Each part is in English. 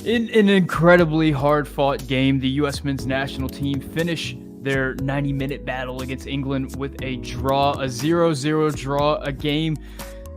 In an incredibly hard-fought game, the U.S. men's national team finished their 90-minute battle against England with a draw, a 0-0 draw, a game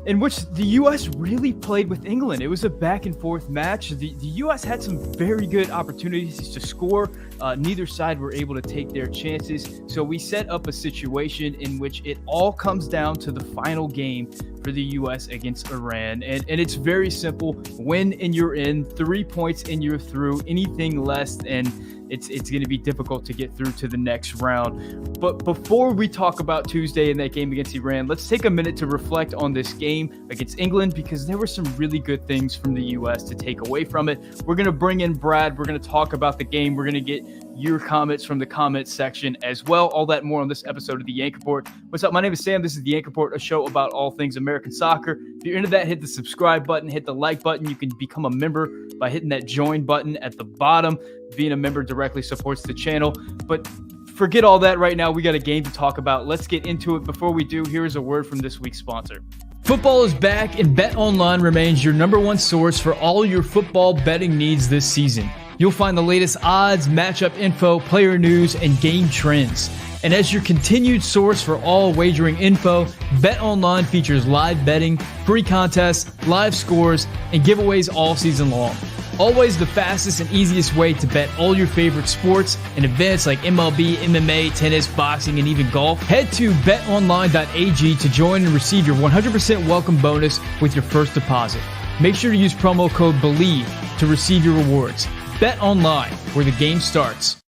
in which the U.S. really played with England. It was a back-and-forth match. The U.S. had some very good opportunities to score. Neither side were able to take their chances. So we set up a situation in which it all comes down to the final game for the U.S. against Iran. And it's very simple. Win and you're in. 3 points and you're through. Anything less, and it's going to be difficult to get through to the next round. But before we talk about Tuesday and that game against Iran, let's take a minute to reflect on this game against England, because there were some really good things from the U.S. to take away from it. We're going to bring in Brad. We're going to talk about the game. We're going to get your comments from the comments section as well. All that more on this episode of The Yank Report. What's up? My name is Sam. This is The Yank Report, a show about all things American soccer. If you're into that, hit the subscribe button, hit the like button. You can become a member by hitting that join button at the bottom. Being a member directly supports the channel. But forget all that right now. We got a game to talk about. Let's get into it. Before we do, here is a word from this week's sponsor. Football is back, and BetOnline remains your number one source for all your football betting needs this season. You'll find the latest odds, matchup info, player news, and game trends. And as your continued source for all wagering info, BetOnline features live betting, free contests, live scores, and giveaways all season long. Always the fastest and easiest way to bet all your favorite sports and events like MLB, MMA, tennis, boxing, and even golf. Head to betonline.ag to join and receive your 100% welcome bonus with your first deposit. Make sure to use promo code BELIEVE to receive your rewards. Bet Online, where the game starts.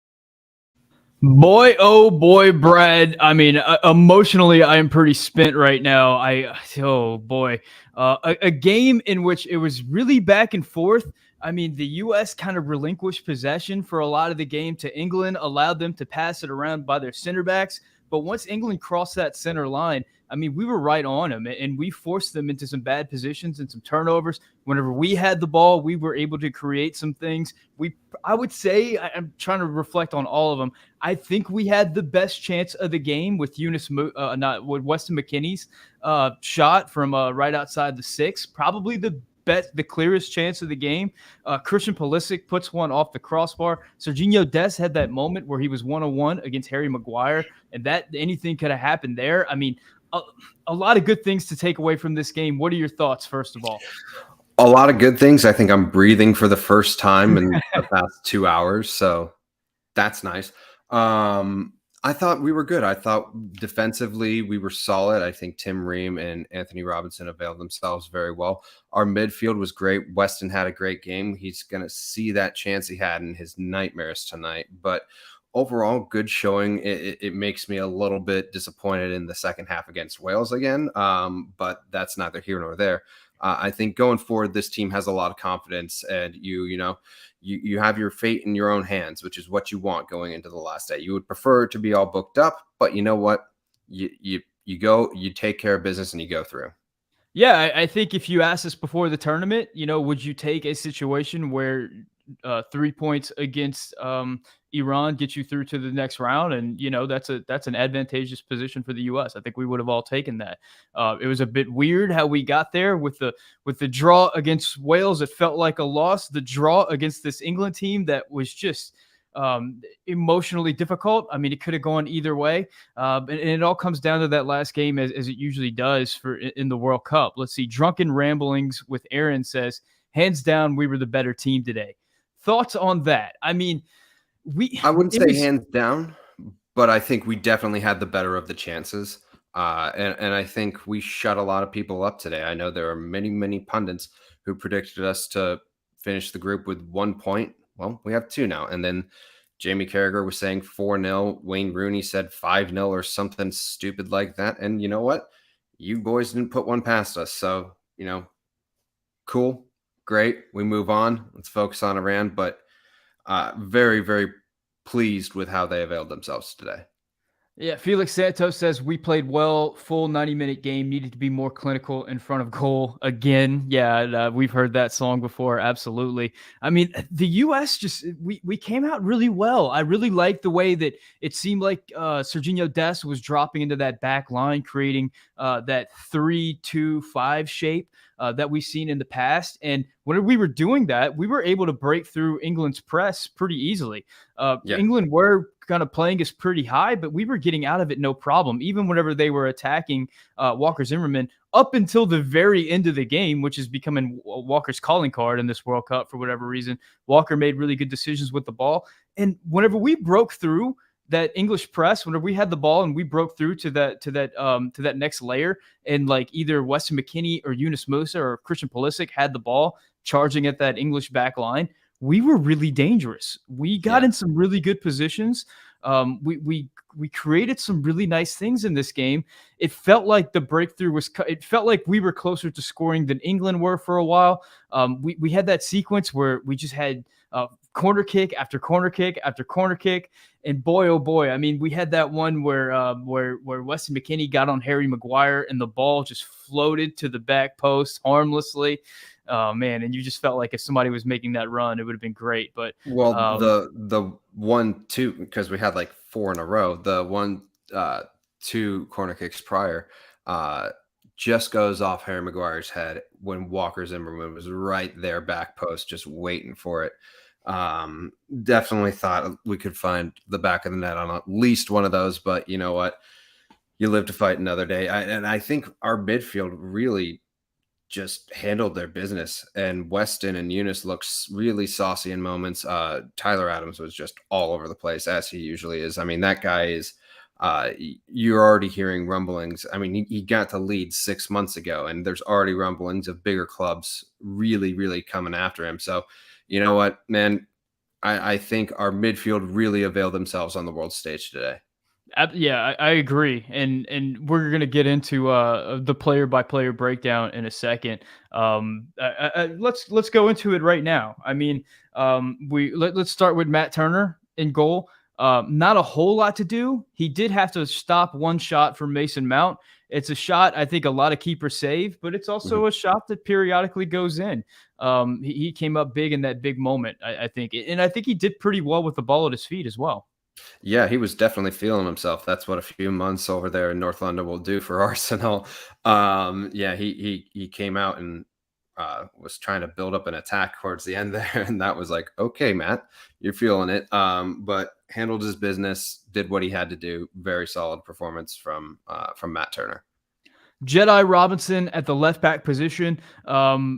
Boy, oh boy, Brad. I mean, emotionally, I am pretty spent right now. Oh boy. A game in which it was really back and forth. I mean, the U.S. kind of relinquished possession for a lot of the game to England, allowed them to pass it around by their center backs. But once England crossed that center line, I mean, we were right on them, and we forced them into some bad positions and some turnovers. Whenever we had the ball, we were able to create some things. I would say, I'm trying to reflect on all of them. I think we had the best chance of the game with Weston McKennie's shot from right outside the 6. Probably the clearest chance of the game. Christian Pulisic puts one off the crossbar. Serginho Dest had that moment where he was 1-on-1 against Harry Maguire, and that anything could have happened there. I mean, a lot of good things to take away from this game. What are your thoughts, first of all? A lot of good things. I think I'm breathing for the first time in the past 2 hours, so that's nice. I thought we were good. I thought defensively we were solid. I think Tim Ream and Anthony Robinson availed themselves very well. Our midfield was great. Weston had a great game. He's going to see that chance he had in his nightmares tonight. But overall, good showing. It makes me a little bit disappointed in the second half against Wales again, but that's neither here nor there. I think going forward, this team has a lot of confidence, and you have your fate in your own hands, which is what you want going into the last day. You would prefer to be all booked up, but you know what? You go, you take care of business, and you go through. Yeah, I think if you asked us before the tournament, would you take a situation where 3 points against Iran get you through to the next round? And that's an advantageous position for the U.S. I think we would have all taken that. It was a bit weird how we got there with the draw against Wales. It felt like a loss. The draw against this England team that was just emotionally difficult. I mean, it could have gone either way. And it all comes down to that last game, as it usually does in the World Cup. Let's see. Drunken Ramblings with Aaron says, hands down, we were the better team today. Thoughts on that? I mean, I wouldn't say hands down, but I think we definitely had the better of the chances. And I think we shut a lot of people up today. I know there are many, many pundits who predicted us to finish the group with 1 point. Well, we have 2 now. And then Jamie Carragher was saying 4-0. Wayne Rooney said 5-0 or something stupid like that. And you know what? You boys didn't put one past us. So, cool. Great. We move on. Let's focus on Iran. But very, very pleased with how they availed themselves today. Yeah, Felix Santos says we played well, full 90-minute game, needed to be more clinical in front of goal again. Yeah, we've heard that song before. Absolutely. I mean, the U.S. we came out really well. I really liked the way that it seemed like Serginho Dest was dropping into that back line, creating that 3-2-5 shape. that we've seen in the past. And when we were doing that, we were able to break through England's press pretty easily. Yeah. England were kind of playing us pretty high, but we were getting out of it no problem. Even whenever they were attacking Walker Zimmerman up until the very end of the game, which is becoming Walker's calling card in this World Cup for whatever reason. Walker made really good decisions with the ball. And whenever we broke through that English press, whenever we had the ball and we broke through to that next layer, and like either Weston McKennie or Yunus Musa or Christian Pulisic had the ball charging at that English back line, we were really dangerous. We got in some really good positions. We created some really nice things in this game. It felt like the breakthrough it felt like we were closer to scoring than England were for a while. We had that sequence where we just had corner kick after corner kick after corner kick. And boy, oh boy, I mean, we had that one where Weston McKennie got on Harry Maguire and the ball just floated to the back post harmlessly. Oh man, and you just felt like if somebody was making that run, it would have been great. But the 1-2, because we had like 4 in a row. The 1-2 corner kicks prior just goes off Harry Maguire's head when Walker Zimmerman was right there back post, just waiting for it. Definitely thought we could find the back of the net on at least one of those, but you know what? You live to fight another day. And I think our midfield really just handled their business, and Weston and Eunice looks really saucy in moments. Tyler Adams was just all over the place, as he usually is. I mean, that guy is you're already hearing rumblings. I mean, he got to lead 6 months ago, and there's already rumblings of bigger clubs really coming after him. So you know what, man, I think our midfield really availed themselves on the world stage today. Yeah, I agree, and we're gonna get into the player by player breakdown in a second. Let's go into it right now. I mean, let's start with Matt Turner in goal. Not a whole lot to do. He did have to stop one shot from Mason Mount. It's a shot I think a lot of keepers save, but it's also a shot that periodically goes in. He came up big in that big moment, I think, and I think he did pretty well with the ball at his feet as well. Yeah, he was definitely feeling himself. That's what a few months over there in North London will do for Arsenal. Yeah, he came out and was trying to build up an attack towards the end there, and that was like, okay, Matt, you're feeling it. But handled his business, did what he had to do. Very solid performance from Matt Turner. Jedi Robinson at the left back position. I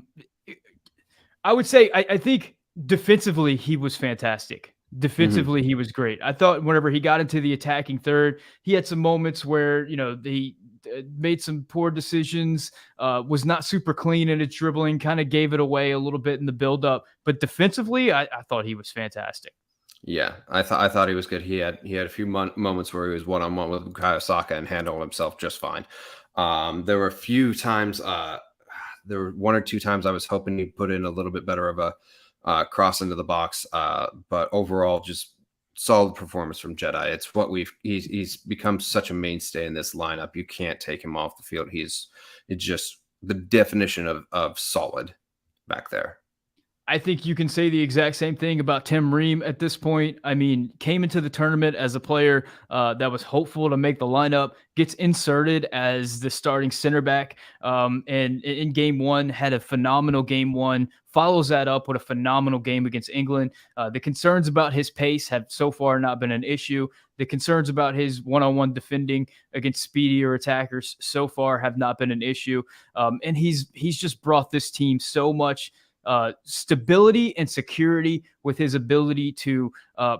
would say I think defensively he was fantastic. Defensively, he was great. I thought whenever he got into the attacking third, he had some moments where, he made some poor decisions, was not super clean in his dribbling, kind of gave it away a little bit in the buildup. But defensively, I thought he was fantastic. Yeah, I thought he was good. He had a few moments where he was one-on-one with Bukayo Saka and handled himself just fine. There were a few times, there were 1 or 2 times I was hoping he'd put in a little bit better of a cross into the box, but overall, just solid performance from Jedi. It's what he's become such a mainstay in this lineup. You can't take him off the field. It's just the definition of solid back there. I think you can say the exact same thing about Tim Ream at this point. I mean, came into the tournament as a player that was hopeful to make the lineup, gets inserted as the starting center back, and in game one had a phenomenal game one, follows that up with a phenomenal game against England. The concerns about his pace have so far not been an issue. The concerns about his one-on-one defending against speedier attackers so far have not been an issue. And he's just brought this team so much stability and security with his ability to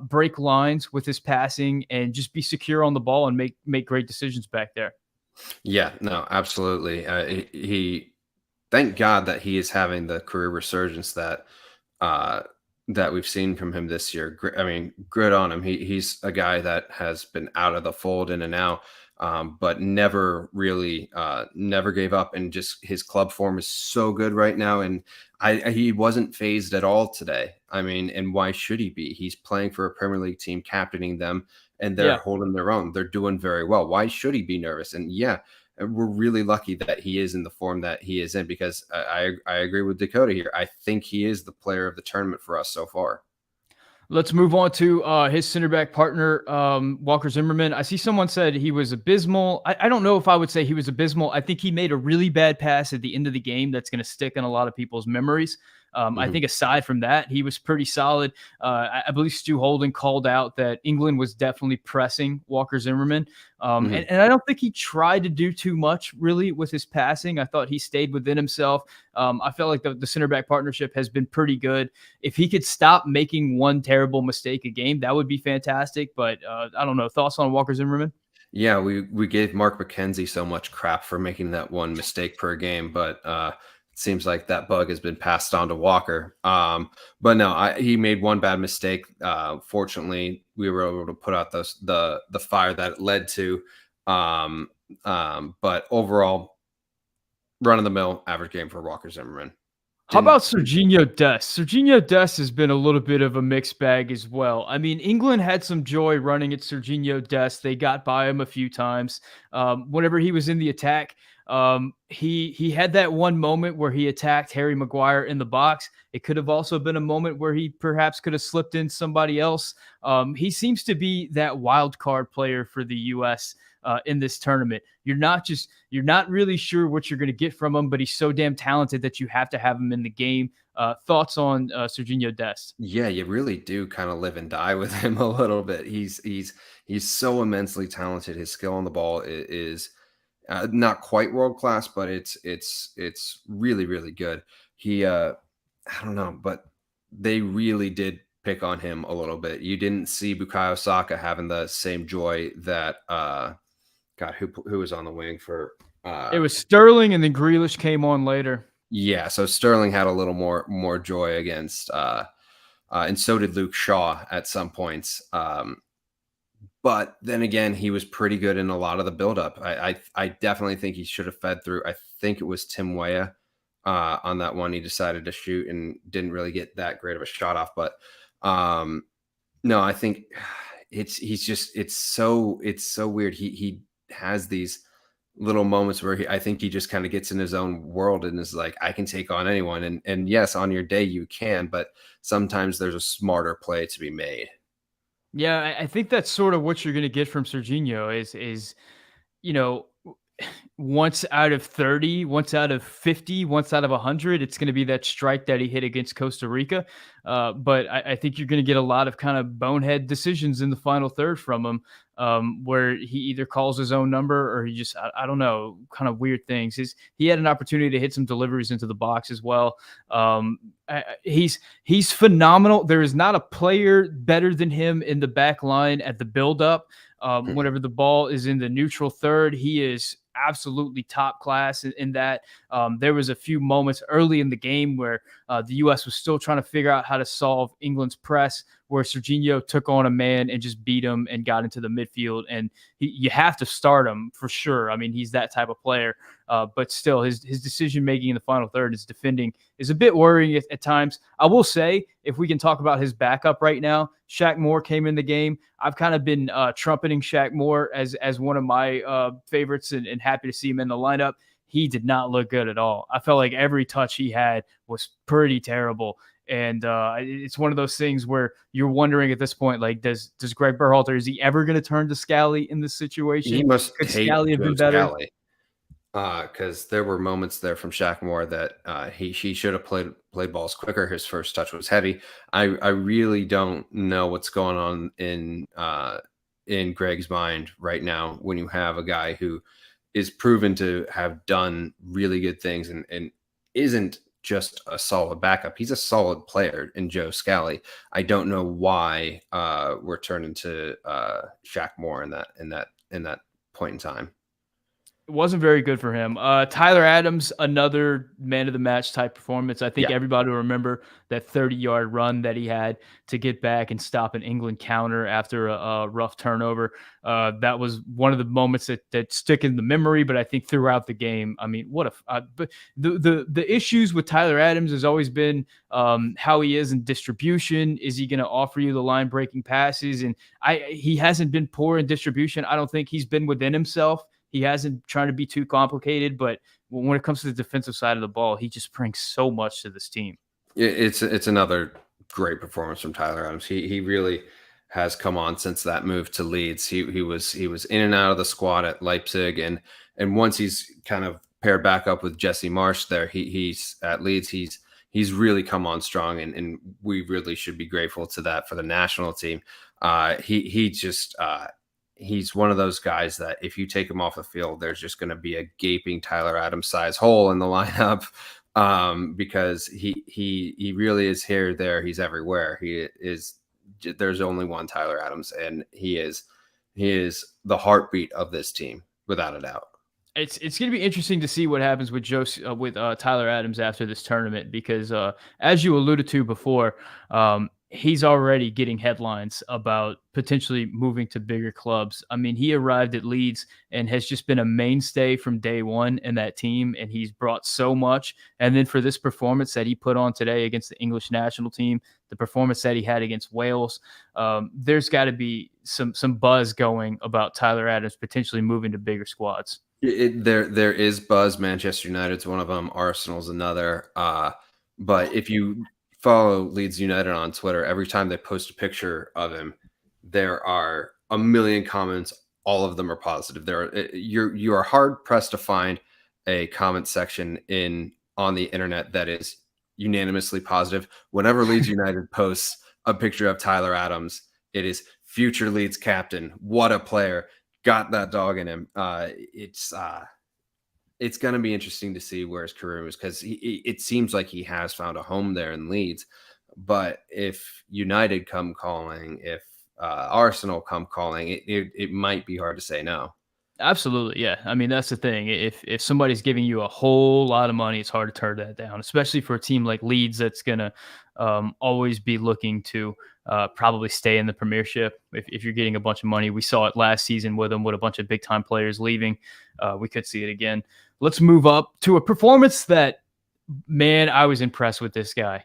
break lines with his passing and just be secure on the ball and make great decisions back there. Yeah, no, absolutely. He thank God that he is having the career resurgence that we've seen from him this year. I mean, good on him. He's a guy that has been out of the fold in and out, but never really never gave up. And just his club form is so good right now. And he wasn't phased at all today. I mean, and why should he be? He's playing for a Premier League team, captaining them, and they're holding their own. They're doing very well. Why should he be nervous? And yeah, we're really lucky that he is in the form that he is in, because I agree with Dakota here. I think he is the player of the tournament for us so far. Let's move on to his center back partner, Walker Zimmerman. I see someone said he was abysmal. I don't know if I would say he was abysmal. I think he made a really bad pass at the end of the game that's going to stick in a lot of people's memories. I Mhm, think aside from that, he was pretty solid. I believe Stu Holden called out that England was definitely pressing Walker Zimmerman. mhm. And I don't think he tried to do too much really with his passing. I thought he stayed within himself. I felt like the center back partnership has been pretty good. If he could stop making one terrible mistake a game, that would be fantastic. But I don't know. Thoughts on Walker Zimmerman? Yeah, we gave Mark McKenzie so much crap for making that one mistake per game, but it seems like that bug has been passed on to Walker. But no, he made one bad mistake. Fortunately, we were able to put out the fire that it led to. Um, but overall, run of the mill average game for Walker Zimmerman. How Didn't about Serginho Dest? Serginho Dest has been a little bit of a mixed bag as well. I mean, England had some joy running at Serginho Dest. They got by him a few times. Whenever he was in the attack, he had that one moment where he attacked Harry Maguire in the box. It could have also been a moment where he perhaps could have slipped in somebody else. He seems to be that wild card player for the U.S. In this tournament. You're not really sure what you're going to get from him, but he's so damn talented that you have to have him in the game. Thoughts on Serginho Dest? Yeah, you really do kind of live and die with him a little bit. He's so immensely talented. His skill on the ball is not quite world class, but it's really really good. He I don't know, but they really did pick on him a little bit. You didn't see Bukayo Saka having the same joy that God who was on the wing for It was Sterling, and then Grealish came on later. yeah. So Sterling had a little more joy against and so did Luke Shaw at some points. But then again, he was pretty good in a lot of the buildup. I definitely think he should have fed through. I think it was Tim Weah on that one. He decided to shoot and didn't really get that great of a shot off. But no, I think it's so weird. He has these little moments where I think he just kind of gets in his own world and is like, I can take on anyone. And yes, on your day you can, but sometimes there's a smarter play to be made. Yeah, I think that's sort of what you're going to get from Serginho is you know, once out of 30, once out of 50, once out of 100, it's going to be that strike that he hit against Costa Rica. But I think you're going to get a lot of kind of bonehead decisions in the final third from him, where he either calls his own number or he just, I don't know, kind of weird things. He had an opportunity to hit some deliveries into the box as well. He's phenomenal. There is not a player better than him in the back line at the buildup. Whenever the ball is in the neutral third, he is absolutely top class in that. There was a few moments early in the game where the U.S. was still trying to figure out how to solve England's press, where Serginho took on a man and just beat him and got into the midfield. And you have to start him for sure. I mean, he's that type of player. But still, his decision making in the final third, his defending is a bit worrying at times. I will say, if we can talk about his backup right now, Shaq Moore came in the game. I've kind of been trumpeting Shaq Moore as one of my favorites and happy to see him in the lineup. He did not look good at all. I felt like every touch he had was pretty terrible. And it's one of those things where you're wondering at this point, like, does Greg Berhalter, is he ever going to turn to Scally in this He situation? must Could hate Scally have Joe been better? Scally because there were moments there from Shaq Moore that he should have played balls quicker. His first touch was heavy. I really don't know what's going on in Greg's mind right now when you have a guy who is proven to have done really good things and isn't just a solid backup. He's a solid player in Joe Scally. I don't know why we're turning to Shaq Moore in that point in time. It wasn't very good for him. Tyler Adams, another man of the match type performance. I think Yeah. everybody will remember that 30-yard run that he had to get back and stop an England counter after a rough turnover. That was one of the moments that stick in the memory. But I think throughout the game, I mean, but the issues with Tyler Adams has always been how he is in distribution. Is he going to offer you the line breaking passes? And he hasn't been poor in distribution. I don't think he's been within himself. He hasn't trying to be too complicated, but when it comes to the defensive side of the ball, he just brings so much to this team. It's another great performance from Tyler Adams. He really has come on since that move to Leeds. He was in and out of the squad at Leipzig, and once he's kind of paired back up with Jesse Marsch there, he's at Leeds. He's really come on strong, and we really should be grateful to that for the national team. He just he's one of those guys that if you take him off the field, there's just going to be a gaping Tyler Adams size hole in the lineup, because he really is here, there, he's everywhere. He is. There's only one Tyler Adams, and he is the heartbeat of this team without a doubt. It's going to be interesting to see what happens with Tyler Adams after this tournament, because as you alluded to before, he's already getting headlines about potentially moving to bigger clubs. I mean, he arrived at Leeds and has just been a mainstay from day one in that team, and he's brought so much. And then for this performance that he put on today against the English national team, the performance that he had against Wales, there's got to be some buzz going about Tyler Adams potentially moving to bigger squads. There is buzz. Manchester United's one of them. Arsenal's another. But if you follow Leeds United on Twitter, every time they post a picture of him, there are a million comments. All of them are positive. You are hard pressed to find a comment section on the internet that is unanimously positive. Whenever Leeds United posts a picture of Tyler Adams, it is future Leeds captain. What a player. Got that dog in him. It's going to be interesting to see where his career moves, because it seems like he has found a home there in Leeds. But if United come calling, if Arsenal come calling, it might be hard to say no. Absolutely, yeah. I mean, that's the thing. If somebody's giving you a whole lot of money, it's hard to turn that down, especially for a team like Leeds that's going to always be looking to probably stay in the Premiership. If you're getting a bunch of money, we saw it last season with them, with a bunch of big-time players leaving. We could see it again. Let's move up to a performance that, man, I was impressed with this guy.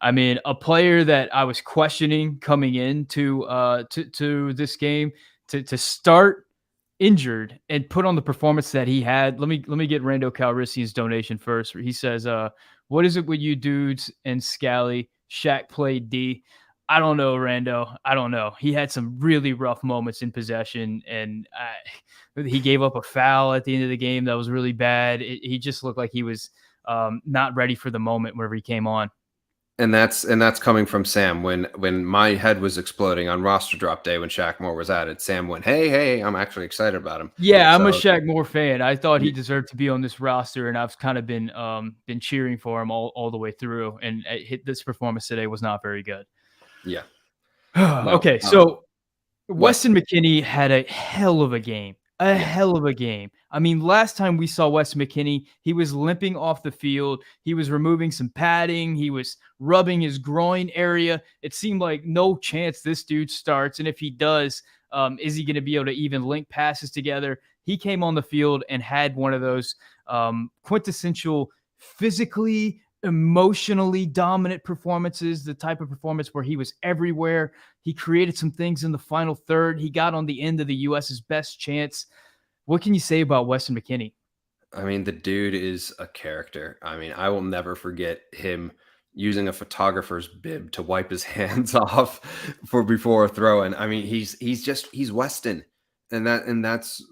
I mean, a player that I was questioning coming into to this game to start injured and put on the performance that he had. Let me get Rando Calrissian's donation first. He says, what is it with you dudes and Scally? Shaq played D. I don't know, Rando. I don't know. He had some really rough moments in possession, and he gave up a foul at the end of the game that was really bad. He just looked like he was not ready for the moment whenever he came on. And that's coming from Sam. When my head was exploding on roster drop day when Shaq Moore was added, Sam went, hey, I'm actually excited about him. Yeah, I'm a Shaq Moore fan. I thought he deserved to be on this roster, and I've kind of been cheering for him all the way through. And this performance today was not very good. Yeah. Okay, so Weston McKennie had a hell of a game. Hell of a game. I mean, last time we saw Weston McKennie, he was limping off the field. He was removing some padding. He was rubbing his groin area. It seemed like no chance this dude starts. And if he does, is he going to be able to even link passes together? He came on the field and had one of those quintessential physically, emotionally dominant performances, the type of performance where he was everywhere. He created some things in the final third. He got on the end of the U.S.'s best chance. What can you say about Weston McKennie? I mean, the dude is a character. I mean, I will never forget him using a photographer's bib to wipe his hands off before a throw. And I mean, he's Weston. And that's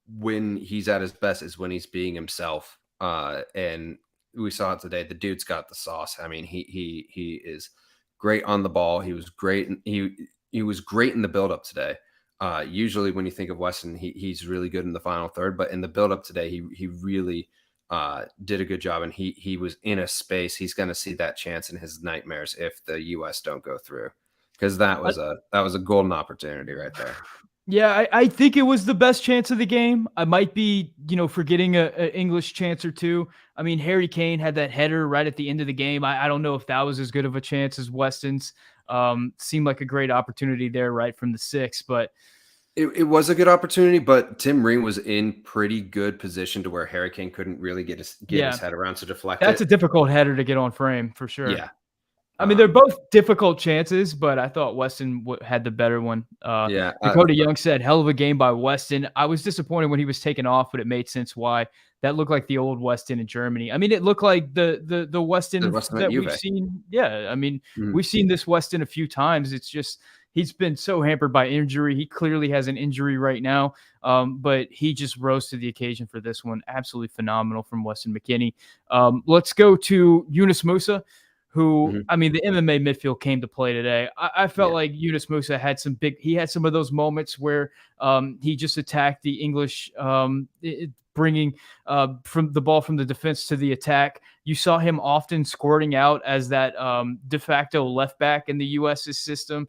when he's at his best, is when he's being himself. And we saw it today. The dude's got the sauce. I mean, he is great on the ball. He was great. He was great in the buildup today. Usually when you think of Weston, he's really good in the final third, but in the buildup today, he really did a good job, and he was in a space. He's going to see that chance in his nightmares if the U.S. don't go through, because that was a golden opportunity right there. Yeah, I think it was the best chance of the game. I might be, forgetting an English chance or two. I mean, Harry Kane had that header right at the end of the game. I don't know if that was as good of a chance as Weston's. Seemed like a great opportunity there right from the 6, but it was a good opportunity, but Tim Ream was in pretty good position to where Harry Kane couldn't really get his head around to deflect That's a difficult header to get on frame for sure. Yeah. I mean, they're both difficult chances, but I thought Weston had the better one. Dakota Young said, hell of a game by Weston. I was disappointed when he was taken off, but it made sense why. that looked like the old West End in Germany. I mean, it looked like the West The End rest of it, that we've Juve. seen. Yeah, I mean, Mhm. we've seen this West End a few times. It's just he's been so hampered by injury. He clearly has an injury right now, but he just rose to the occasion for this one. Absolutely phenomenal from Weston McKennie. Let's go to Yunus Musa, who, Mhm. I mean, the MMA midfield came to play today. I felt Yeah. like Yunus Musa had he had some of those moments where he just attacked the English, bringing from the ball from the defense to the attack. You saw him often squirting out as that de facto left back in the U.S.'s system,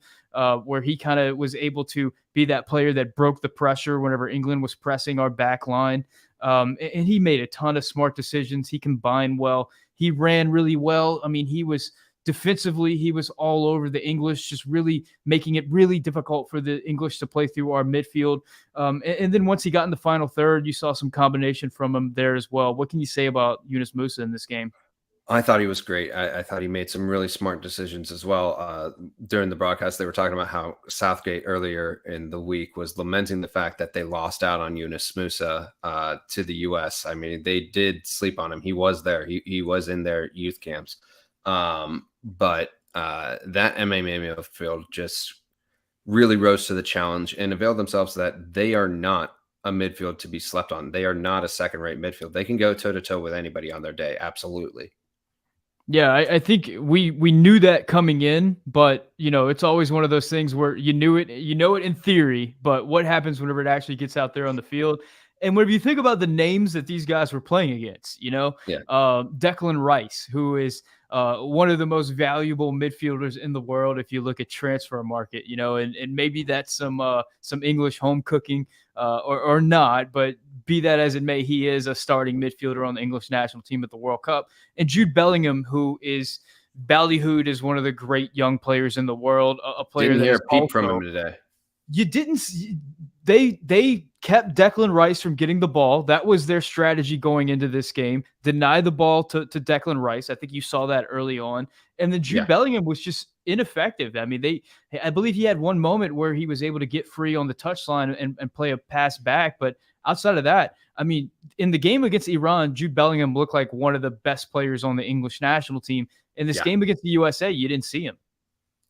where he kind of was able to be that player that broke the pressure whenever England was pressing our back line. And he made a ton of smart decisions. He combined well. He ran really well. I mean, he was defensively, he was all over the English, just really making it really difficult for the English to play through our midfield. And then once he got in the final third, you saw some combination from him there as well. What can you say about Yunus Musa in this game? I thought he was great. I thought he made some really smart decisions as well. During the broadcast, they were talking about how Southgate earlier in the week was lamenting the fact that they lost out on Yunus Musa to the U.S. I mean, they did sleep on him. He was there. He was in their youth camps. But that MMA midfield just really rose to the challenge and availed themselves that they are not a midfield to be slept on. They are not a second-rate midfield. They can go toe-to-toe with anybody on their day. Absolutely. Yeah, I think we knew that coming in, but it's always one of those things where you know it in theory, but what happens whenever it actually gets out there on the field? And whenever you think about the names that these guys were playing against, Yeah. Declan Rice, who is one of the most valuable midfielders in the world if you look at transfer market, and maybe that's some English home cooking or not, but be that as it may, he is a starting midfielder on the English national team at the World Cup. And Jude Bellingham, who is ballyhooed as one of the great young players in the world, a player Didn't that hear is a peep from him also today. you didn't see, they kept Declan Rice from getting the ball. That was their strategy going into this game. Deny the ball to Declan Rice. I think you saw that early on. And then Jude Yeah. Bellingham was just ineffective. I mean, I believe he had one moment where he was able to get free on the touchline and play a pass back. But outside of that, I mean, in the game against Iran, Jude Bellingham looked like one of the best players on the English national team. In this Yeah. game against the USA, you didn't see him.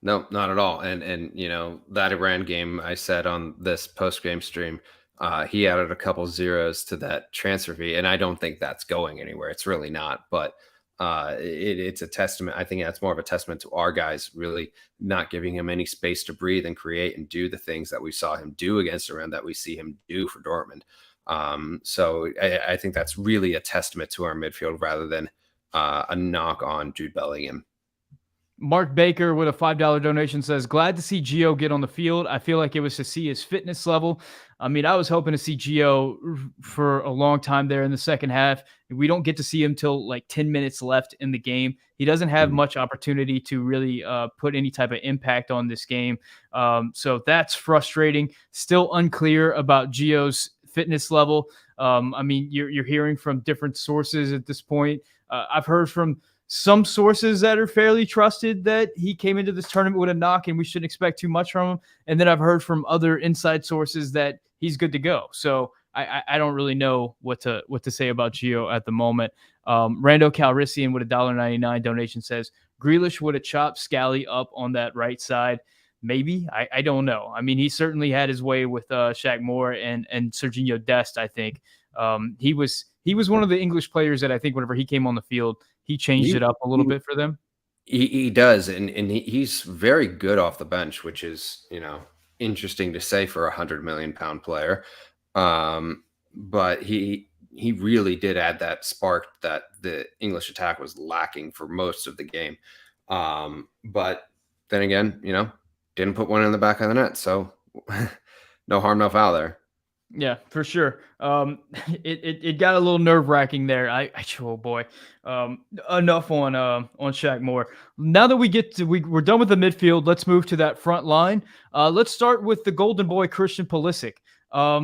No, not at all. And that Iran game, I said on this post game stream, he added a couple zeros to that transfer fee, and I don't think that's going anywhere. It's really not. But it's a testament. I think that's more of a testament to our guys really not giving him any space to breathe and create and do the things that we saw him do against Iran, that we see him do for Dortmund. So I think that's really a testament to our midfield rather than a knock on Jude Bellingham. Mark Baker with a $5 donation says, glad to see Gio get on the field. I feel like it was to see his fitness level. I mean, I was hoping to see Gio for a long time there in the second half. We don't get to see him till like 10 minutes left in the game. He doesn't have much opportunity to really put any type of impact on this game. So that's frustrating. Still unclear about Gio's fitness level. I mean, you're hearing from different sources at this point. I've heard from some sources that are fairly trusted that he came into this tournament with a knock and we shouldn't expect too much from him. And then I've heard from other inside sources that he's good to go. So I don't really know what to say about Gio at the moment. Rando Calrissian with a $1.99 donation says, Grealish would have chopped Scally up on that right side. Maybe. I don't know. I mean, he certainly had his way with Shaq Moore and Serginho Dest, I think. He was one of the English players that I think whenever he came on the field, he changed it up a little bit for them. He does, and he's very good off the bench, which is interesting to say for £100 million player. But he really did add that spark that the English attack was lacking for most of the game. But then again, didn't put one in the back of the net, so no harm, no foul there. Yeah, for sure. It got a little nerve wracking there. Oh boy. Enough on Shaq Moore. Now that we're done with the midfield, let's move to that front line. Let's start with the golden boy Christian Pulisic. A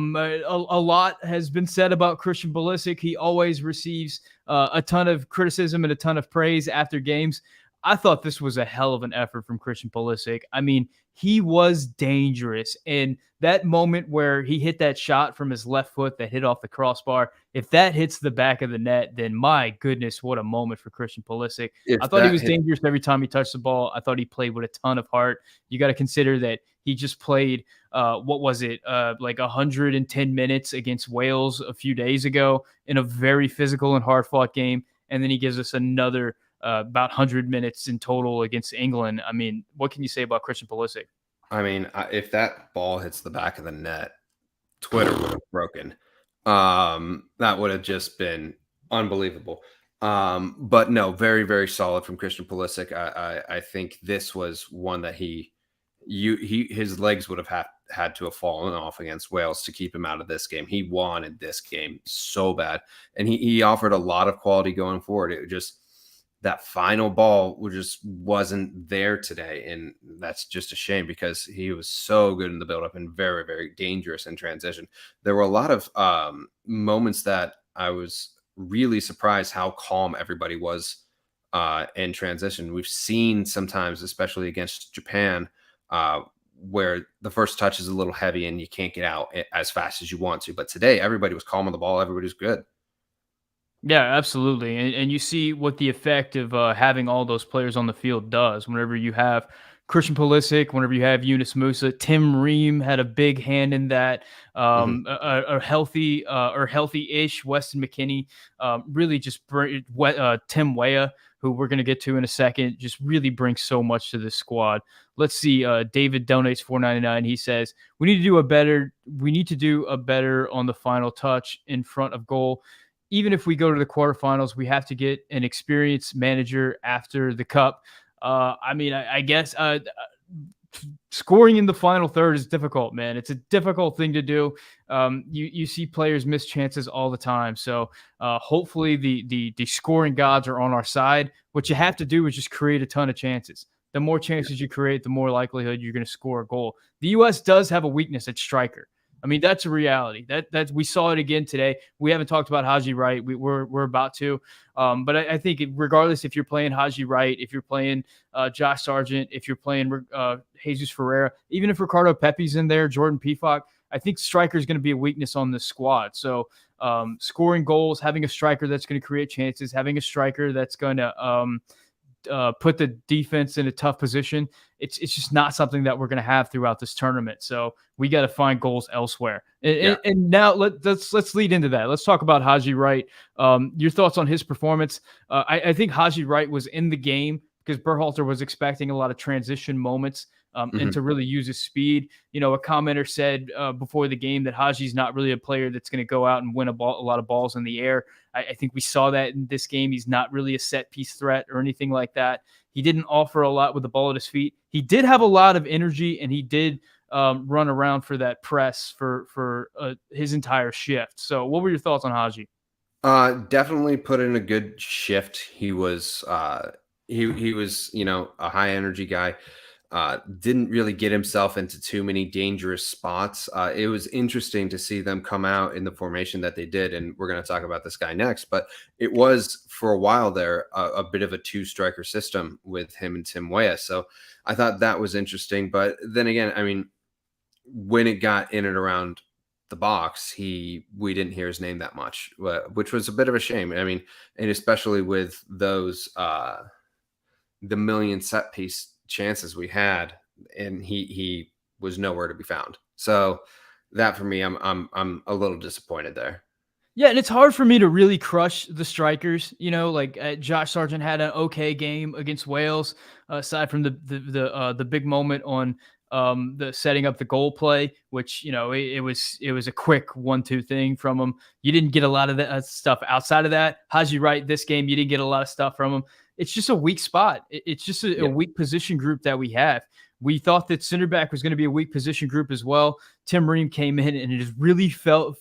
lot has been said about Christian Pulisic. He always receives a ton of criticism and a ton of praise after games. I thought this was a hell of an effort from Christian Pulisic. I mean, he was dangerous. And that moment where he hit that shot from his left foot that hit off the crossbar, if that hits the back of the net, then my goodness, what a moment for Christian Pulisic. I If thought he that was hit, dangerous every time he touched the ball. I thought he played with a ton of heart. You got to consider that he just played, what was it, like 110 minutes against Wales a few days ago in a very physical and hard fought game. And then he gives us another about 100 minutes in total against England. I mean, what can you say about Christian Pulisic? I mean, if that ball hits the back of the net, Twitter would have broken. That would have just been unbelievable. But no, very, very solid from Christian Pulisic. I think this was one that his legs would have had to have fallen off against Wales to keep him out of this game. He wanted this game so bad, and he offered a lot of quality going forward. It just that final ball just wasn't there today, and that's just a shame because he was so good in the buildup and very, very dangerous in transition. There were a lot of moments that I was really surprised how calm everybody was in transition. We've seen sometimes, especially against Japan, where the first touch is a little heavy and you can't get out as fast as you want to. But today, everybody was calm on the ball. Everybody was good. Yeah, absolutely. And you see what the effect of having all those players on the field does. Whenever you have Christian Pulisic, whenever you have Yunus Musa, Tim Ream had a big hand in that. Mhm. A healthy or healthy-ish Weston McKennie, really just Tim Weah, who we're going to get to in a second, just really brings so much to this squad. Let's see. David donates 4.99. He says we need to do a better. We need to do a better on the final touch in front of goal. Even if we go to the quarterfinals, we have to get an experienced manager after the cup. I mean, I guess scoring in the final third is difficult, man. It's a difficult thing to do. You see players miss chances all the time. So hopefully the scoring gods are on our side. What you have to do is just create a ton of chances. The more chances you create, the more likelihood you're going to score a goal. The U.S. does have a weakness at striker. I mean, that's a reality. That we saw it again today. We haven't talked about Haji Wright. We're about to, but I think regardless if you're playing Haji Wright, if you're playing Josh Sargent, if you're playing Jesus Ferreira, even if Ricardo Pepe's in there, Jordan Pefok, I think striker is going to be a weakness on this squad. So scoring goals, having a striker that's going to create chances, having a striker that's going to put the defense in a tough position. It's just not something that we're going to have throughout this tournament. So we got to find goals elsewhere. And now let's lead into that. Let's talk about Haji Wright. Your thoughts on his performance? I think Haji Wright was in the game because Berhalter was expecting a lot of transition moments and to really use his speed. You know, a commenter said before the game that Haji's not really a player that's going to go out and win a lot of balls in the air. I think we saw that in this game. He's not really a set piece threat or anything like that. He didn't offer a lot with the ball at his feet. He did have a lot of energy, and he did run around for that press for his entire shift. So what were your thoughts on Haji? Definitely put in a good shift. He was he was, a high energy guy. Didn't really get himself into too many dangerous spots. It was interesting to see them come out in the formation that they did, and we're going to talk about this guy next. But it was for a while there a bit of a two-striker system with him and Tim Weah. So I thought that was interesting. But then again, I mean, when it got in and around the box, we didn't hear his name that much, which was a bit of a shame. I mean, and especially with those the million set piece chances we had, and he was nowhere to be found. So that for me, I'm a little disappointed there. Yeah, and it's hard for me to really crush the strikers. You know, like Josh Sargent had an okay game against Wales, aside from the big moment on the setting up the goal play, which it was a quick 1-2 thing from him. You didn't get a lot of that stuff outside of that. Haji Wright this game, you didn't get a lot of stuff from him. It's just a weak spot. It's just a weak position group that we have. We thought that center back was going to be a weak position group as well. Tim Ream came in and it just really filled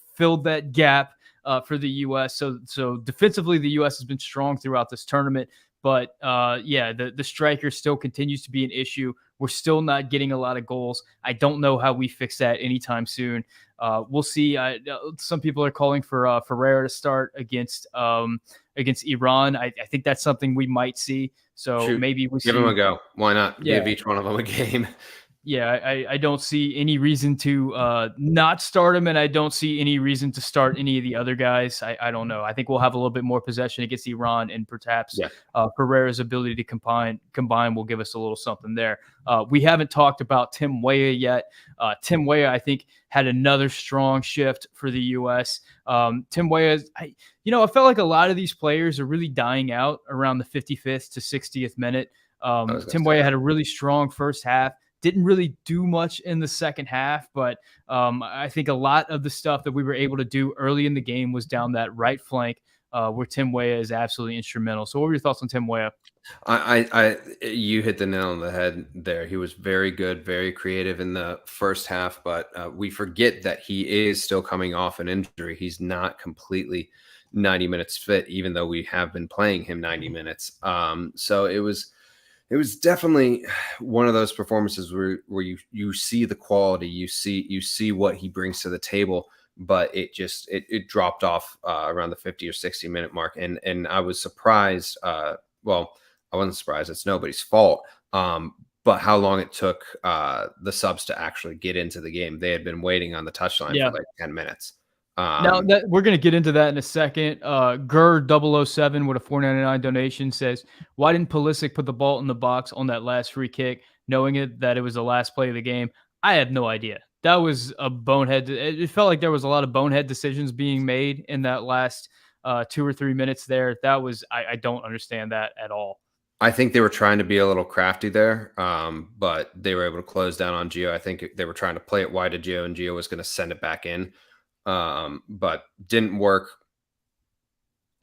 that gap for the U.S. So defensively, the U.S. has been strong throughout this tournament. But yeah, the striker still continues to be an issue. We're still not getting a lot of goals. I don't know how we fix that anytime soon. We'll see. Some people are calling for Ferreira to start against Iran. I think that's something we might see. So Shoot, maybe we give him a see. go. Why not Yeah, give each one of them a game? yeah, I don't see any reason to not start him, and I don't see any reason to start any of the other guys. I don't know. I think we'll have a little bit more possession against Iran, and perhaps Yeah. Pereira's ability to combine will give us a little something there. We haven't talked about Tim Weah yet. Tim Weah, I think, had another strong shift for the U.S. Tim Weah, I felt like a lot of these players are really dying out around the 55th to 60th minute. I was gonna Tim say Weah that. had a really strong first half. Didn't really do much in the second half, but I think a lot of the stuff that we were able to do early in the game was down that right flank, where Tim Weah is absolutely instrumental. So, what were your thoughts on Tim Weah? You hit the nail on the head there. He was very good, very creative in the first half, but we forget that he is still coming off an injury. He's not completely 90 minutes fit, even though we have been playing him 90 minutes. So it was definitely one of those performances where you see the quality, you see what he brings to the table, but it dropped off around the 50 or 60 minute mark, and I was surprised. Well, I wasn't surprised. It's nobody's fault. But how long it took the subs to actually get into the game? They had been waiting on the touchline for Yeah. like 10 minutes. Now Um, that we're gonna get into that in a second. Gur007 with a 4.99 donation says, "Why didn't Pulisic put the ball in the box on that last free kick, knowing that it was the last play of the game?" I have no idea. That was a bonehead. It felt like there was a lot of bonehead decisions being made in that last 2 or 3 minutes there. That was I don't understand that at all. I think they were trying to be a little crafty there, but they were able to close down on Gio. I think they were trying to play it wide to Gio, and Gio was going to send it back in, but didn't work.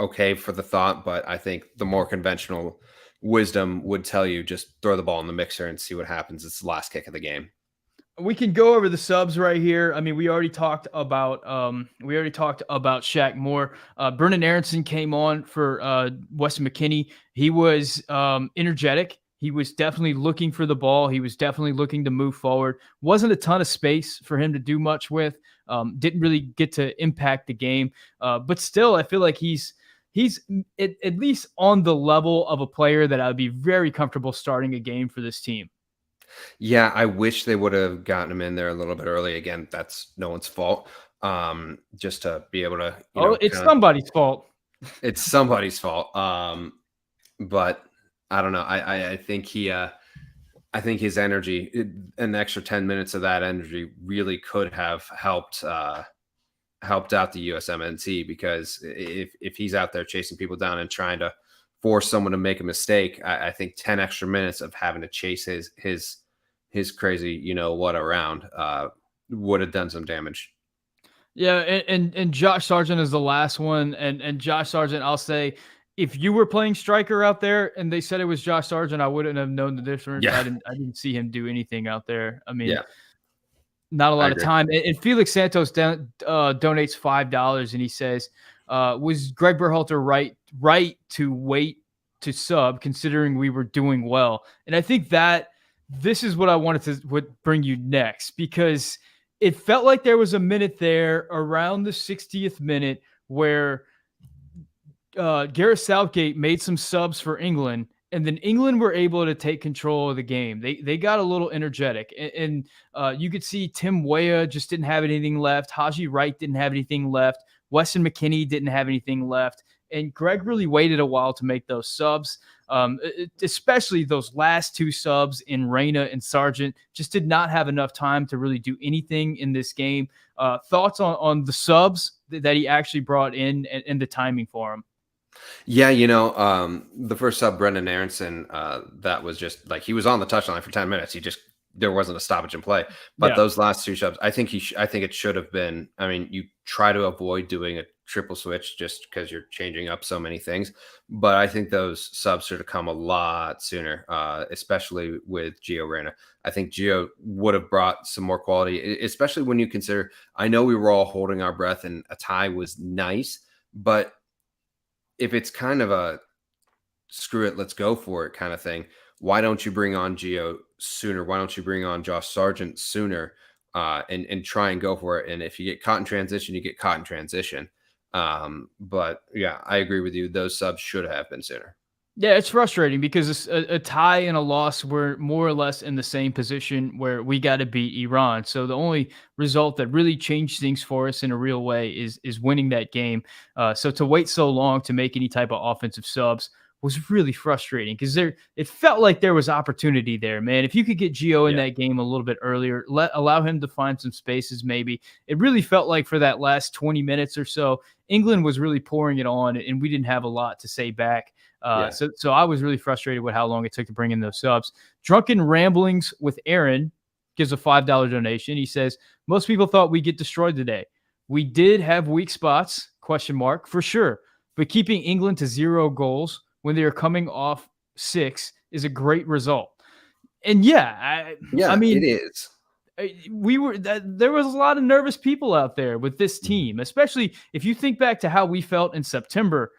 Okay for the thought, but I think the more conventional wisdom would tell you just throw the ball in the mixer and see what happens. It's the last kick of the game. We can go over the subs right here. I mean, we already talked about Shaq Moore. Brennan Aronson came on for Weston McKennie. He was energetic. He was definitely looking for the ball. He was definitely looking to move forward. Wasn't a ton of space for him to do much with. Didn't really get to impact the game. But still, I feel like he's at least on the level of a player that I would be very comfortable starting a game for this team. Yeah, I wish they would have gotten him in there a little bit early. Again, that's no one's fault. Just to be able to, Oh, it's kind of, somebody's fault. it's somebody's fault. But I don't know. I think his energy, an extra 10 minutes of that energy, really could have helped out the USMNT, because if he's out there chasing people down and trying to force someone to make a mistake, I think 10 extra minutes of having to chase his crazy what around would have done some damage. Yeah, and Josh Sargent is the last one, and Josh Sargent, I'll say, if you were playing striker out there and they said it was Josh Sargent, I wouldn't have known the difference. Yeah, I didn't see him do anything out there. I mean, yeah, not a I lot of agree. time. And Felix Santos donates $5, and he says, "Was Greg Berhalter right to wait to sub, considering we were doing well?" And I think that this is what I wanted to would bring you next, because it felt like there was a minute there around the 60th minute where Gareth Southgate made some subs for England, and then England were able to take control of the game. They got a little energetic, and you could see Tim Weah just didn't have anything left. Haji Wright didn't have anything left. Weston McKennie didn't have anything left, and Greg really waited a while to make those subs. Especially those last two subs in Reyna and Sargent just did not have enough time to really do anything in this game. Thoughts on the subs that he actually brought in and the timing for him? Yeah, the first sub, Brendan Aronson, that was just like he was on the touchline for 10 minutes. There wasn't a stoppage in play. But Yeah. those last two subs, I think I think it should have been. I mean, you try to avoid doing a triple switch just because you're changing up so many things. But I think those subs should have come a lot sooner, especially with Gio Reyna. I think Gio would have brought some more quality, especially when you consider. I know we were all holding our breath, and a tie was nice, but if it's kind of screw it, let's go for it kind of thing. Why don't you bring on Geo sooner? Why don't you bring on Josh Sargent sooner, and try and go for it? And if you get caught in transition, you get caught in transition. But yeah, I agree with you. Those subs should have been sooner. Yeah, it's frustrating because a tie and a loss were more or less in the same position where we got to beat Iran. So the only result that really changed things for us in a real way is winning that game. So to wait so long to make any type of offensive subs was really frustrating because it felt like there was opportunity there, man. If you could get Gio in Yeah, that game a little bit earlier, allow him to find some spaces, maybe. It really felt like for that last 20 minutes or so, England was really pouring it on, and we didn't have a lot to say back. yeah, So I was really frustrated with how long it took to bring in those subs. Drunken Ramblings with Aaron gives a $5 donation. He says, most people thought we'd get destroyed today. We did have weak spots, question mark, for sure. But keeping England to 0 goals when they are coming off 6 is a great result. And yeah, I yeah. It mean, is. there was a lot of nervous people out there with this team, especially if you think back to how we felt in September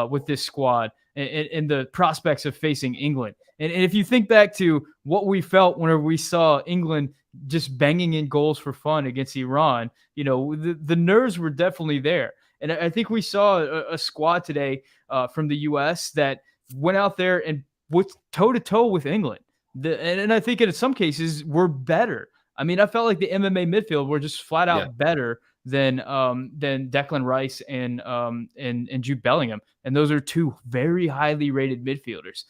with this squad and the prospects of facing England. And if you think back to what we felt whenever we saw England just banging in goals for fun against Iran, the nerves were definitely there. And I think we saw a squad today from the U.S. that went out there and was toe to toe with England. And I think in some cases we're better. I mean, I felt like the MMA midfield were just flat Yeah, out better than Declan Rice and Jude Bellingham, and those are two very highly rated midfielders.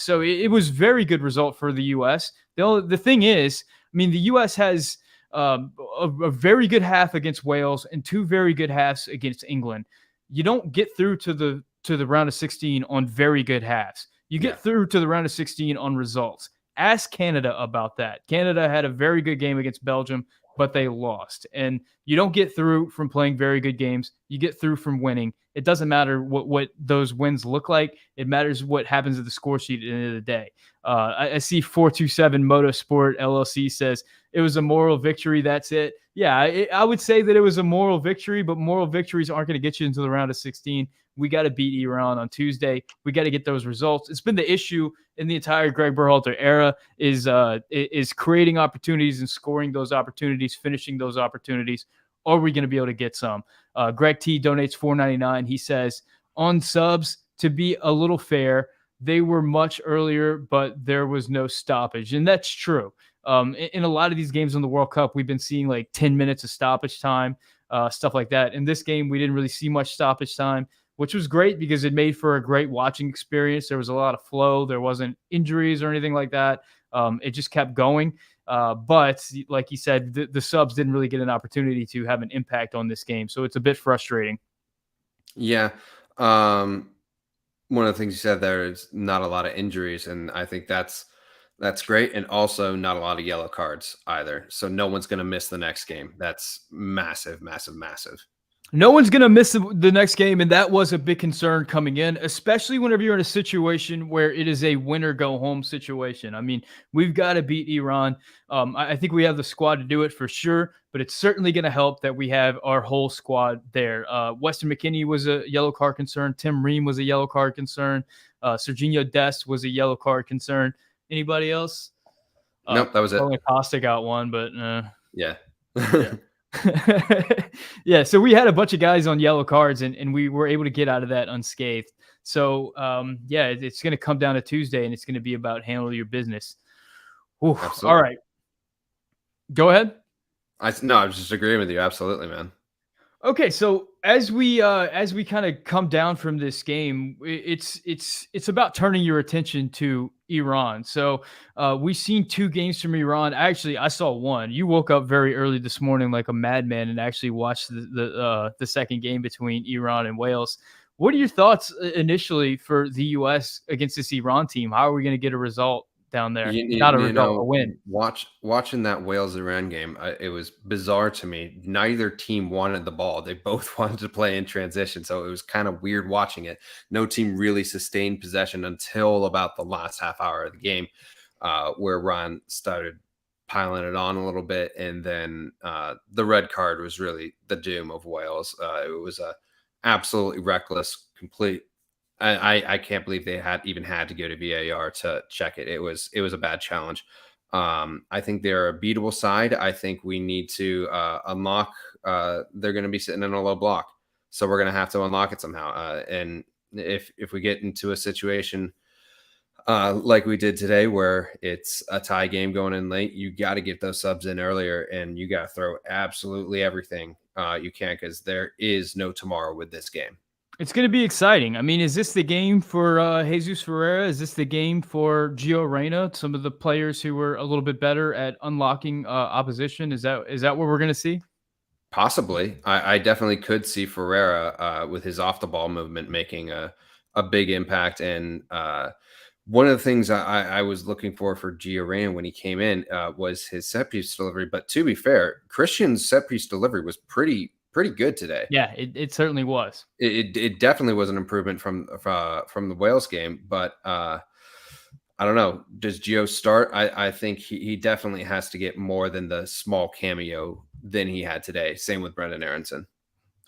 So it was very good result for the U.S. The thing is, I mean, the U.S. has a very good half against Wales and 2 very good halves against England. You don't get through to the round of 16 on very good halves. You yeah. get through to the round of 16 on results. Ask Canada about that. Canada had a very good game against Belgium, but they lost. And you don't get through from playing very good games. You get through from winning. It doesn't matter what those wins look like. It matters what happens at the score sheet at the end of the day. I see 427 Motorsport LLC says it was a moral victory. That's it. Yeah, I would say that it was a moral victory, but moral victories aren't going to get you into the round of 16. We got to beat Iran on Tuesday. We got to get those results. It's been the issue in the entire Greg Berhalter era is creating opportunities and scoring those opportunities, finishing those opportunities. Are we going to be able to get some? Greg T donates $4.99. He says, on subs, to be a little fair, they were much earlier, but there was no stoppage. And that's true. In a lot of these games in the World Cup, we've been seeing like 10 minutes of stoppage time, stuff like that. In this game, we didn't really see much stoppage time, which was great because it made for a great watching experience. There was a lot of flow. There wasn't injuries or anything like that. It just kept going. But like you said, the subs didn't really get an opportunity to have an impact on this game. So it's a bit frustrating. Yeah. One of the things you said there is not a lot of injuries, and I think that's great, and also not a lot of yellow cards either. So no one's going to miss the next game. That's massive, massive, massive. No one's going to miss the next game, and that was a big concern coming in, especially whenever you're in a situation where it is a winner-go-home situation. I mean, we've got to beat Iran. I think we have the squad to do it for sure, but it's certainly going to help that we have our whole squad there. Weston McKennie was a yellow card concern. Tim Ream was a yellow card concern. Serginho Dest was a yellow card concern. Anybody else? Nope, that was it. Costa got one, but Yeah. yeah. Yeah, so we had a bunch of guys on yellow cards, and we were able to get out of that unscathed. So, yeah, it's going to come down to Tuesday, and it's going to be about handle your business. Ooh, all right. Go ahead. I was just agreeing with you. Absolutely, man. Okay, so as we kind of come down from this game, it's about turning your attention to Iran. So we've seen 2 games from Iran. Actually, I saw one. You woke up very early this morning like a madman and actually watched the second game between Iran and Wales. What are your thoughts initially for the U.S. against this Iran team? How are we going to get a result down there? Not a result, a win. Watching that Wales-Iran game, it was bizarre to me. Neither team wanted the ball. They both wanted to play in transition, so it was kind of weird watching it. No team really sustained possession until about the last half hour of the game, where Iran started piling it on a little bit, and then the red card was really the doom of Wales. It was a absolutely reckless, complete I can't believe they even had to go to VAR to check it. It was a bad challenge. I think they're a beatable side. I think we need to unlock. They're going to be sitting in a low block, so we're going to have to unlock it somehow. And if we get into a situation like we did today, where it's a tie game going in late, you got to get those subs in earlier, and you got to throw absolutely everything you can, because there is no tomorrow with this game. It's going to be exciting. I mean, is this the game for Jesus Ferreira? Is this the game for Gio Reyna? Some of the players who were a little bit better at unlocking opposition. Is that what we're going to see? Possibly. I definitely could see Ferreira with his off the ball movement making a big impact. And one of the things I was looking for Gio Reyna when he came in was his set piece delivery. But to be fair, Christian's set piece delivery was pretty good today. Yeah, it certainly was. It definitely was an improvement from the Wales game. But I don't know. Does Gio start? I think he definitely has to get more than the small cameo than he had today. Same with Brendan Aronson.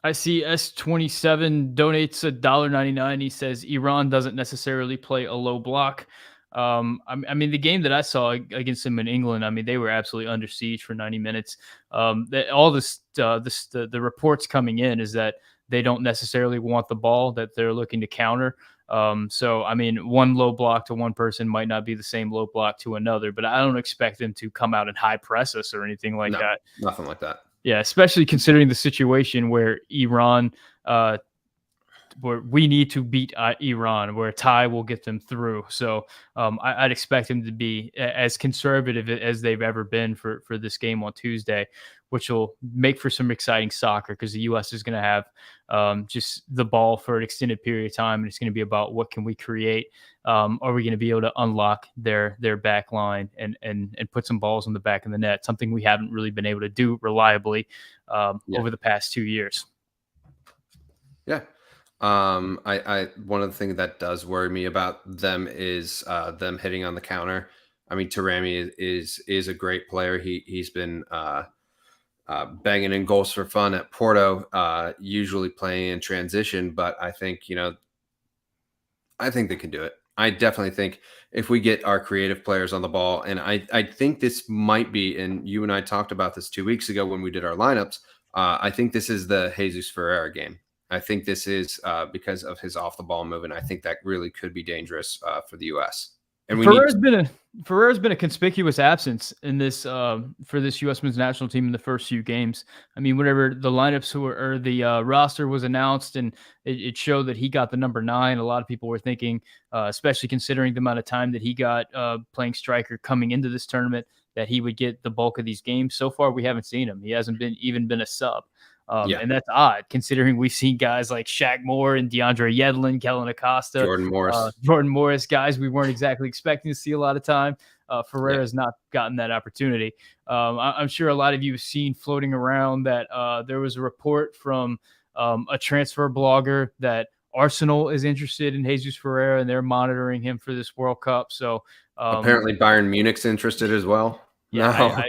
I see S27 donates $1.99. He says Iran doesn't necessarily play a low block. I mean, the game that I saw against them in England, I mean, they were absolutely under siege for 90 minutes. All the reports coming in is that they don't necessarily want the ball, that they're looking to counter. So, I mean, one low block to one person might not be the same low block to another, but I don't expect them to come out and high press us or anything like that. Nothing like that. Yeah, especially considering the situation where Iran, where we need to beat Iran, where a tie will get them through. So I'd expect them to be as conservative as they've ever been for this game on Tuesday, which will make for some exciting soccer, because the U.S. is going to have just the ball for an extended period of time, and it's going to be about what can we create. Are we going to be able to unlock their back line and put some balls in the back of the net, something we haven't really been able to do reliably over the past 2 years. Yeah. I one of the things that does worry me about them is them hitting on the counter. I mean, Taremi is a great player. He's been banging in goals for fun at Porto, usually playing in transition. But I think I think they can do it. I definitely think if we get our creative players on the ball, and I think this might be, and you and I talked about this 2 weeks ago when we did our lineups. I think this is the Jesus Ferreira game. I think this is because of his off the ball movement. I think that really could be dangerous for the U.S. And Ferreira's been a conspicuous absence in this for this U.S. men's national team in the first few games. I mean, whenever the lineups or the roster was announced and it showed that he got the number 9, a lot of people were thinking, especially considering the amount of time that he got playing striker coming into this tournament, that he would get the bulk of these games. So far, we haven't seen him. He hasn't even been a sub. And that's odd, considering we've seen guys like Shaq Moore and DeAndre Yedlin, Kellen Acosta, Jordan Morris, guys we weren't exactly expecting to see a lot of time. Ferreira has not gotten that opportunity. I'm sure a lot of you have seen floating around that there was a report from a transfer blogger that Arsenal is interested in Jesus Ferreira and they're monitoring him for this World Cup. So apparently Bayern Munich's interested as well. Yeah,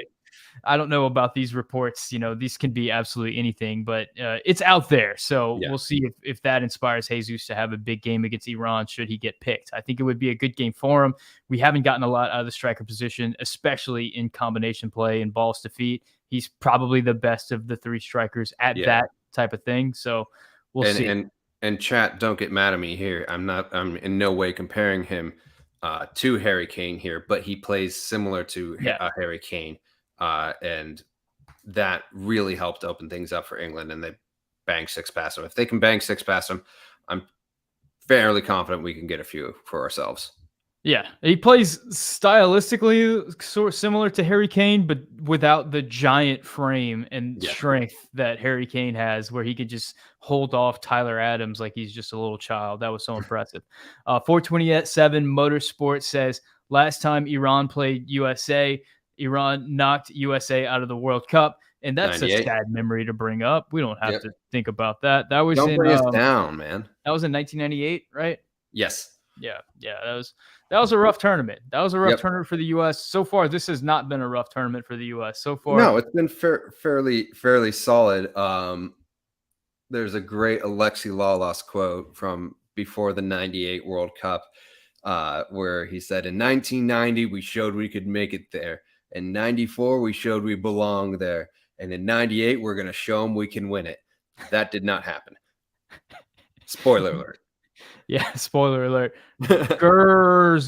I don't know about these reports. These can be absolutely anything, but it's out there. So we'll see if that inspires Jesus to have a big game against Iran should he get picked. I think it would be a good game for him. We haven't gotten a lot out of the striker position, especially in combination play and balls to feet. He's probably the best of the 3 strikers at that type of thing. So we'll see. And chat, don't get mad at me here. I'm in no way comparing him to Harry Kane here, but he plays similar to Harry Kane. And that really helped open things up for England, and they banged 6 past him. If they can bang 6 past him, I'm fairly confident we can get a few for ourselves. Yeah, he plays stylistically sort of similar to Harry Kane, but without the giant frame and strength that Harry Kane has, where he could just hold off Tyler Adams like he's just a little child. That was so impressive. 427 Motorsport says, last time Iran played USA, Iran knocked USA out of the World Cup, and that's 98. A sad memory to bring up. We don't have to think about that. That was don't bring us down, man. That was in 1998, right? Yes. Yeah. That was a rough tournament. That was a rough tournament for the U.S. So far, this has not been a rough tournament for the U.S. So far. No, it's been fairly solid. There's a great Alexi Lalas quote from before the 98 World Cup, where he said, in 1990, we showed we could make it there. In 94, we showed we belong there. And in 98, we're going to show them we can win it. That did not happen. Spoiler alert. Yeah, spoiler alert. Grr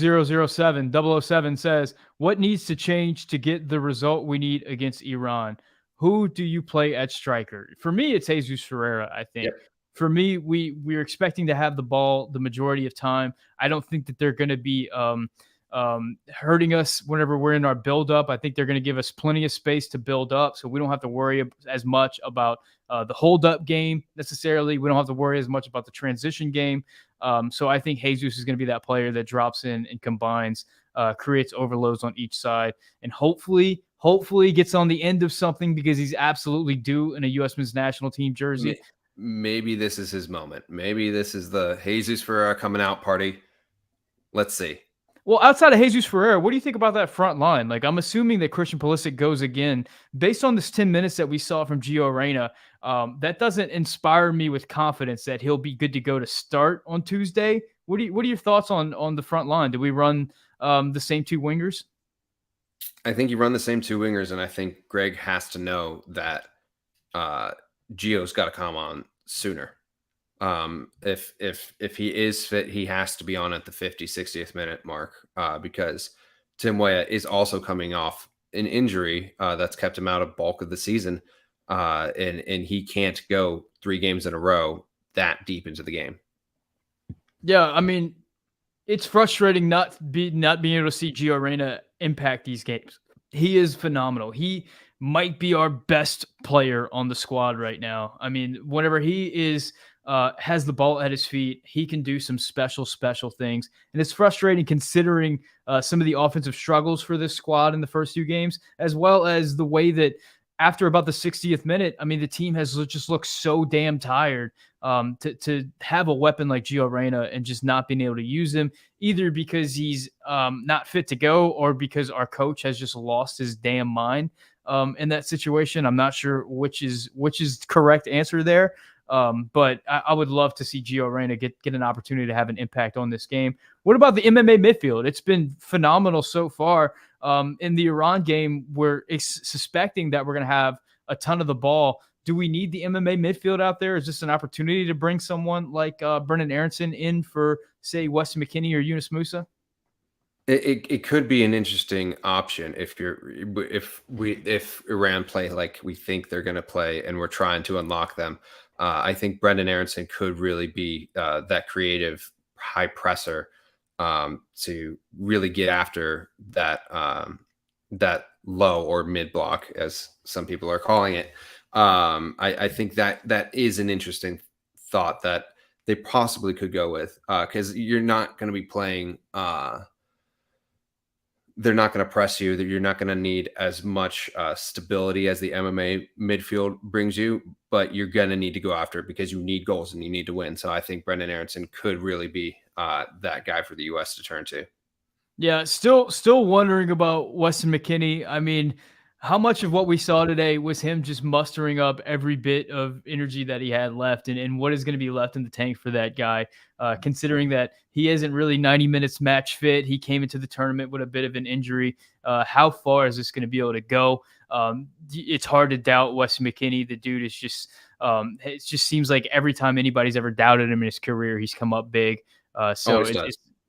007 says, what needs to change to get the result we need against Iran? Who do you play at striker? For me, it's Jesus Ferreira, I think. Yep. For me, we're expecting to have the ball the majority of time. I don't think that they're going to be hurting us whenever we're in our build up. I think they're going to give us plenty of space to build up, so we don't have to worry as much about the hold up game necessarily. We don't have to worry as much about the transition game. So I think Jesus is going to be that player that drops in and combines, creates overloads on each side, and hopefully gets on the end of something, because he's absolutely due in a U.S. men's national team jersey. Maybe this is his moment. Maybe this is the Jesus Ferreira coming out party. Let's see. Well, outside of Jesus Ferreira, what do you think about that front line? Like, I'm assuming that Christian Pulisic goes again. Based on this 10 minutes that we saw from Gio Reyna, that doesn't inspire me with confidence that he'll be good to go to start on Tuesday. What are your thoughts on the front line? Do we run the same two wingers? I think you run the same two wingers, and I think Greg has to know that Gio's got to come on sooner. If he is fit, he has to be on at the 50, 60th minute mark, because Tim Weah is also coming off an injury that's kept him out of bulk of the season, and he can't go 3 games in a row that deep into the game. Yeah, I mean, it's frustrating not being able to see Gio Reyna impact these games. He is phenomenal. He might be our best player on the squad right now. I mean, whenever he is has the ball at his feet, he can do some special things. And it's frustrating considering some of the offensive struggles for this squad in the first 2 games, as well as the way that after about the 60th minute, I mean, the team has just looked so damn tired. To have a weapon like Gio Reyna and just not being able to use him, either because he's not fit to go or because our coach has just lost his damn mind in that situation. I'm not sure which is correct answer there. But I would love to see Gio Reyna get an opportunity to have an impact on this game. What about the MMA midfield? It's been phenomenal so far. In the Iran game, we're suspecting that we're going to have a ton of the ball. Do we need the MMA midfield out there? Is this an opportunity to bring someone like Brendan Aronson in for, say, Weston McKennie or Yunus Musa? It could be an interesting option if Iran play like we think they're going to play, and we're trying to unlock them. I think Brendan Aronson could really be that creative high presser to really get after that that low or mid block, as some people are calling it. I think that is an interesting thought that they possibly could go with, because you're not going to be playing. They're not going to press you. That you're not going to need as much stability as the MMA midfield brings you, but you're going to need to go after it because you need goals and you need to win. So I think Brendan Aronson could really be that guy for the U.S. to turn to. Yeah, still wondering about Weston McKennie. I mean, how much of what we saw today was him just mustering up every bit of energy that he had left, and what is going to be left in the tank for that guy, considering that he isn't really 90 minutes match fit. He came into the tournament with a bit of an injury. How far is this going to be able to go? It's hard to doubt Weston McKennie. The dude is just it just seems like every time anybody's ever doubted him in his career, he's come up big. So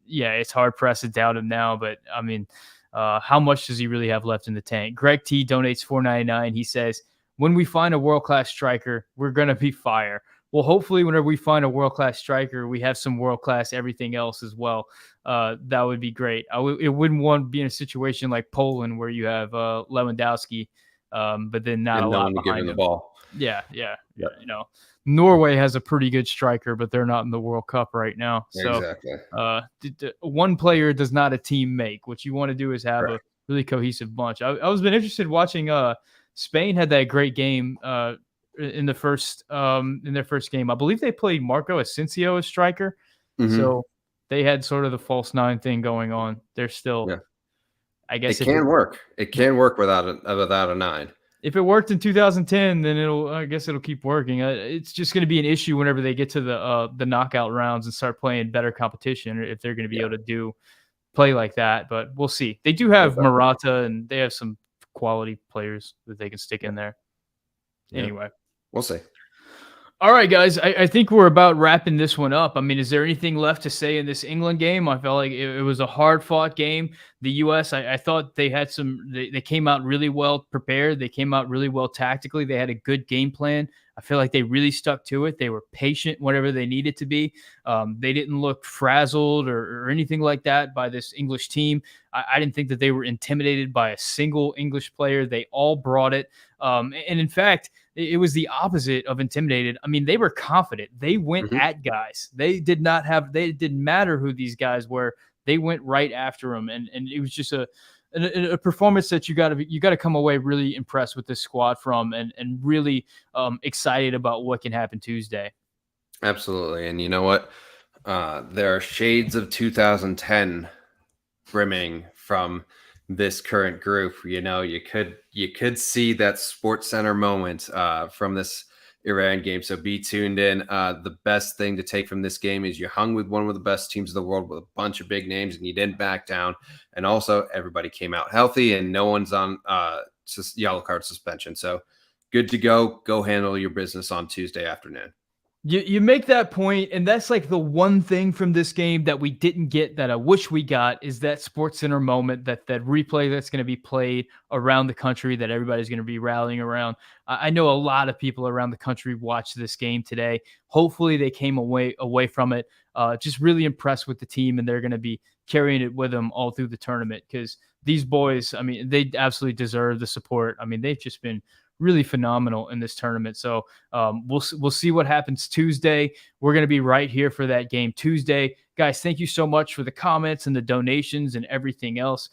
it's hard pressed to doubt him now. But I mean, how much does he really have left in the tank? Greg T donates $4.99. He says, when we find a world-class striker, we're going to be fire. Well, hopefully whenever we find a world-class striker, we have some world-class everything else as well. That would be great. It wouldn't want to be in a situation like Poland where you have Lewandowski, but then not a lot behind him. The ball. Yeah. You know, Norway has a pretty good striker, but they're not in the World Cup right now. So exactly. One player does not a team make. What you want to do is have a really cohesive bunch. I was been interested watching Spain had that great game in their first game. I believe they played Marco Asensio as striker. Mm-hmm. So they had sort of the false 9 thing going on. They're still I guess it can work. It can work without a 9. If it worked in 2010, then I guess it'll keep working. It's just going to be an issue whenever they get to the knockout rounds and start playing better competition, or if they're going to be Yeah. able to play like that. But we'll see. They do We'll have go. Murata, and they have some quality players that they can stick in there. Yeah. Anyway. We'll see. All right, guys. I think we're about wrapping this one up. I mean, is there anything left to say in this England game? I felt like it was a hard fought game. The U.S., I thought they had they came out really well prepared. They came out really well tactically. They had a good game plan. I feel like they really stuck to it. They were patient whenever they needed to be. They didn't look frazzled or anything like that by this English team. I didn't think that they were intimidated by a single English player. They all brought it. And in fact, it was the opposite of intimidated. I mean, they were confident. They went Mhm. at guys. They didn't matter who these guys were. They went right after them. And it was just a performance that you got to come away really impressed with this squad from, and really excited about what can happen Tuesday. Absolutely. And you know what? There are shades of 2010 brimming from this current group. You could see that Sports Center moment from this Iran game. So be tuned in. The best thing to take from this game is you hung with one of the best teams in the world with a bunch of big names, and you didn't back down. And also, everybody came out healthy, and no one's on yellow card suspension. So good to go. Go handle your business on Tuesday afternoon. You make that point, and that's like the one thing from this game that we didn't get that I wish we got is that Sports Center moment, that replay that's going to be played around the country that everybody's going to be rallying around. I know a lot of people around the country watched this game today. Hopefully they came away from it just really impressed with the team, and they're going to be carrying it with them all through the tournament because these boys, I mean, they absolutely deserve the support. I mean, they've just been really phenomenal in this tournament. So we'll see what happens Tuesday. We're going to be right here for that game Tuesday. Guys, thank you so much for the comments and the donations and everything else.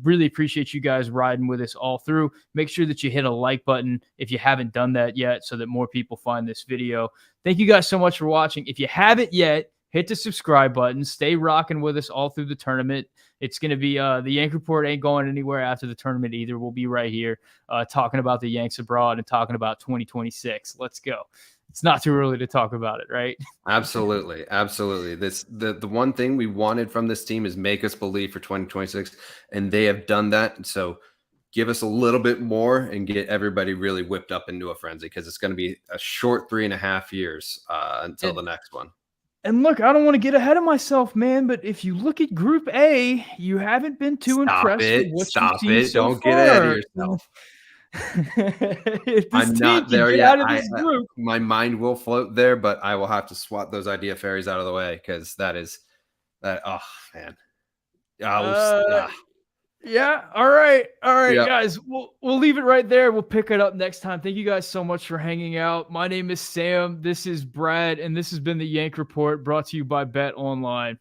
Really appreciate you guys riding with us all through. Make sure that you hit a like button if you haven't done that yet so that more people find this video. Thank you guys so much for watching. If you haven't yet, hit the subscribe button. Stay rocking with us all through the tournament. It's going to be the Yank Report ain't going anywhere after the tournament either. We'll be right here talking about the Yanks abroad and talking about 2026. Let's go. It's not too early to talk about it, right? Absolutely. Absolutely. The one thing we wanted from this team is make us believe for 2026, and they have done that. So give us a little bit more and get everybody really whipped up into a frenzy because it's going to be a short 3.5 years until the next one. And look, I don't want to get ahead of myself, man, but if you look at Group A, you haven't been too impressed with what you've seen so Don't far. get ahead of yourself. If this I'm team not can there get yet. out of this group, My mind will float there, but I will have to swat those idea fairies out of the way because that. Oh man. yeah. All right, Yep. guys. We'll leave it right there. We'll pick it up next time. Thank you guys so much for hanging out. My name is Sam. This is Brad, and this has been the Yank Report, brought to you by Bet Online.